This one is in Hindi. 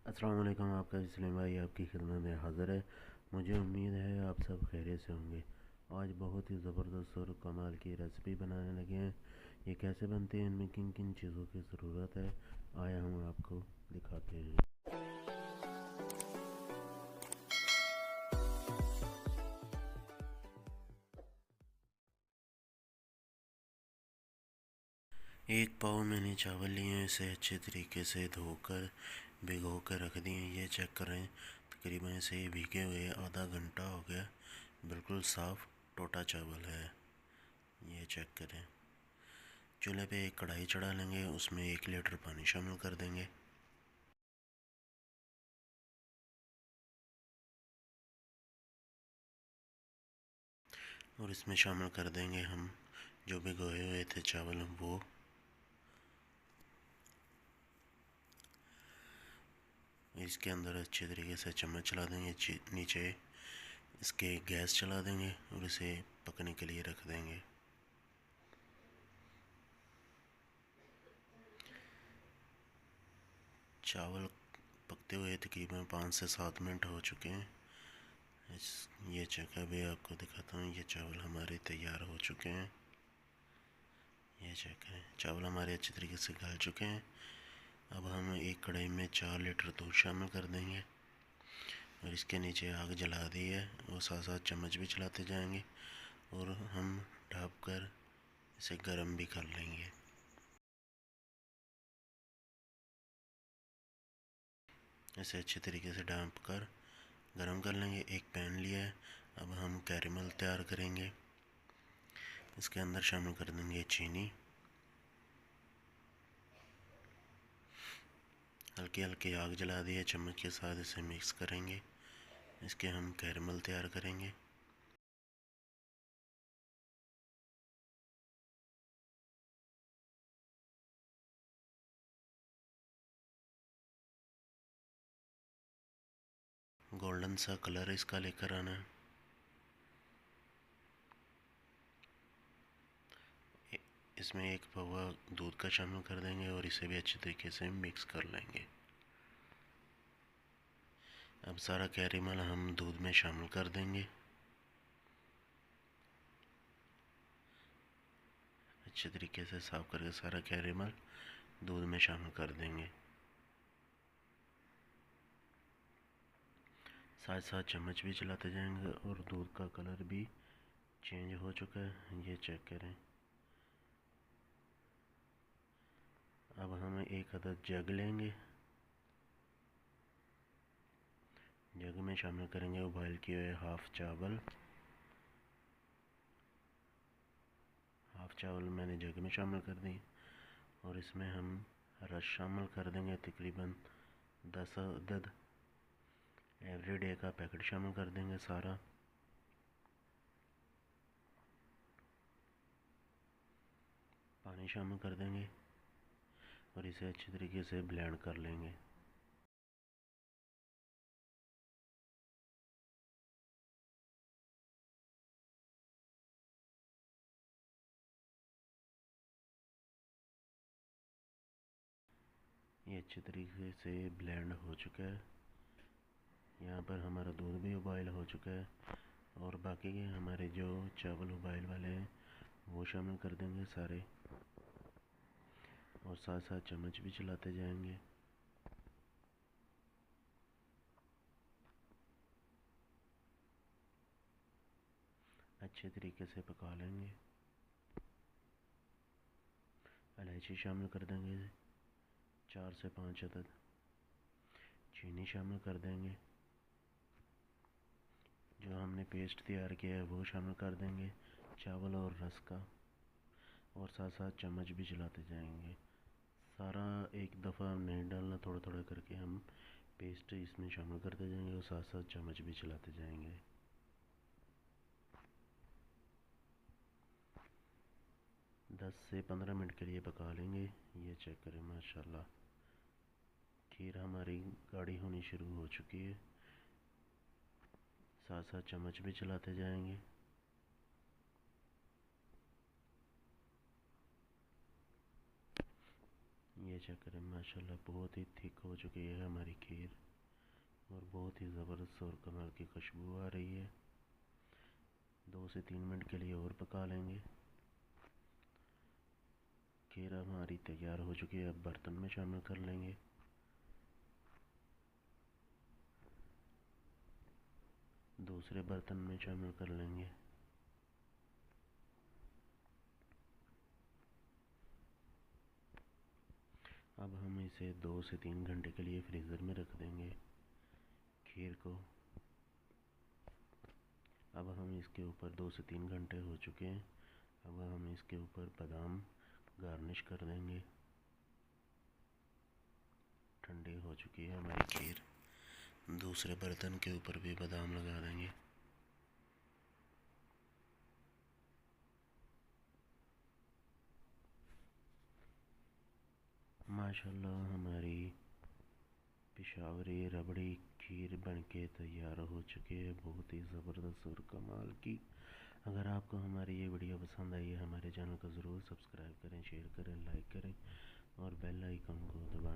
अस्सलाम वालेकुम। आपका सलीम भाई आपकी खिदमत में हाज़िर है। मुझे उम्मीद है आप सब खैरियत से होंगे। आज बहुत ही ज़बरदस्त और कमाल की रेसिपी बनाने लगे हैं। ये कैसे बनती है, इनमें किन किन चीज़ों की ज़रूरत है, आया हम आपको दिखाते हैं। एक पाव मैंने चावल लिए हैं, इसे अच्छे तरीके से धोकर भिगो कर रख दिए। ये चेक करें, तकरीबन इसे भीगे हुए आधा घंटा हो गया। बिल्कुल साफ़ टोटा चावल है। ये चेक करें। चूल्हे पे एक कढ़ाई चढ़ा लेंगे, उसमें 1 लीटर पानी शामिल कर देंगे। और इसमें शामिल कर देंगे हम जो भिगोए हुए थे चावल वो। इसके अंदर अच्छे तरीके से चम्मच चला देंगे, नीचे इसके गैस चला देंगे और इसे पकने के लिए रख देंगे। चावल पकते हुए तकरीबन 5 से 7 मिनट हो चुके हैं। ये जगह भी आपको दिखाता हूँ। ये चावल हमारे तैयार हो चुके हैं। ये चेक करें, चावल हमारे अच्छे तरीके से गल चुके हैं। अब हम एक कढ़ाई में 4 लीटर दूध शामिल कर देंगे और इसके नीचे आग जला दी है और साथ साथ चम्मच भी चलाते जाएंगे और हम ढक कर इसे गर्म भी कर लेंगे। इसे अच्छे तरीके से ढक कर गर्म कर लेंगे। एक पैन लिया है, अब हम कैरेमल तैयार करेंगे। इसके अंदर शामिल कर देंगे चीनी। हल्की हल्की आग जला दी है, चम्मच के साथ इसे मिक्स करेंगे। इसके हम कैरेमल तैयार करेंगे। गोल्डन सा कलर इसका लेकर आना है। इसमें एक पवा दूध का शामिल कर देंगे और इसे भी अच्छे तरीके से मिक्स कर लेंगे। अब सारा कैरेमल हम दूध में शामिल कर देंगे। अच्छे तरीके से साफ करके सारा कैरेमल दूध में शामिल कर देंगे। साथ साथ चम्मच भी चलाते जाएंगे और दूध का कलर भी चेंज हो चुका है। ये चेक करें। अब हम एक अदद जग लेंगे। जग में शामिल करेंगे उबाल किए हुए हाफ चावल। हाफ चावल मैंने जग में शामिल कर दिए और इसमें हम रस शामिल कर देंगे। तकरीबन 10 अदद एवरीडे का पैकेट शामिल कर देंगे सारा। पानी शामिल कर देंगे और इसे अच्छी तरीके से ब्लेंड कर लेंगे। ये अच्छे तरीके से ब्लेंड हो चुका है। यहाँ पर हमारा दूध भी उबाइल हो चुका है और बाकी के हमारे जो चावल उबाइल वाले हैं वो शामिल कर देंगे सारे और साथ साथ चम्मच भी चलाते जाएंगे। अच्छे तरीके से पका लेंगे। इलायची शामिल कर देंगे 4 से 5 अदद। चीनी शामिल कर देंगे। जो हमने पेस्ट तैयार किया है वो शामिल कर देंगे, चावल और रस का, और साथ साथ चम्मच भी चलाते जाएंगे। सारा एक दफ़ा नहीं डालना, थोड़ा थोड़ा करके हम पेस्ट इसमें शामिल करते जाएंगे और साथ साथ चम्मच भी चलाते जाएंगे। 10 से 15 मिनट के लिए पका लेंगे। ये चेक करें, माशाल्लाह खीर हमारी गाढ़ी होनी शुरू हो चुकी है। साथ साथ चम्मच भी चलाते जाएंगे। ये चेक करें, माशाल्लाह बहुत ही थिक हो चुकी है हमारी खीर। बहुत ही ज़बरदस्त और कमाल की खुशबू आ रही है। 2 से 3 मिनट के लिए और पका लेंगे। खीर हमारी तैयार हो चुकी है। अब बर्तन में शामिल कर लेंगे। दूसरे बर्तन में शामिल कर लेंगे। अब हम इसे 2 से 3 घंटे के लिए फ्रीज़र में रख देंगे खीर को। अब हम इसके ऊपर 2 से 3 घंटे हो चुके हैं। अब हम इसके ऊपर बादाम गार्निश कर देंगे। ठंडी हो चुकी है हमारी खीर। दूसरे बर्तन के ऊपर भी बादाम लगा देंगे। माशाल्लाह हमारी पेशावरी रबड़ी खीर बनके तैयार हो चुकी है, बहुत ही ज़बरदस्त और कमाल की। अगर आपको हमारी ये वीडियो पसंद आई है, हमारे चैनल को ज़रूर सब्सक्राइब करें, शेयर करें, लाइक करें और बेल आइकन को दबाएं।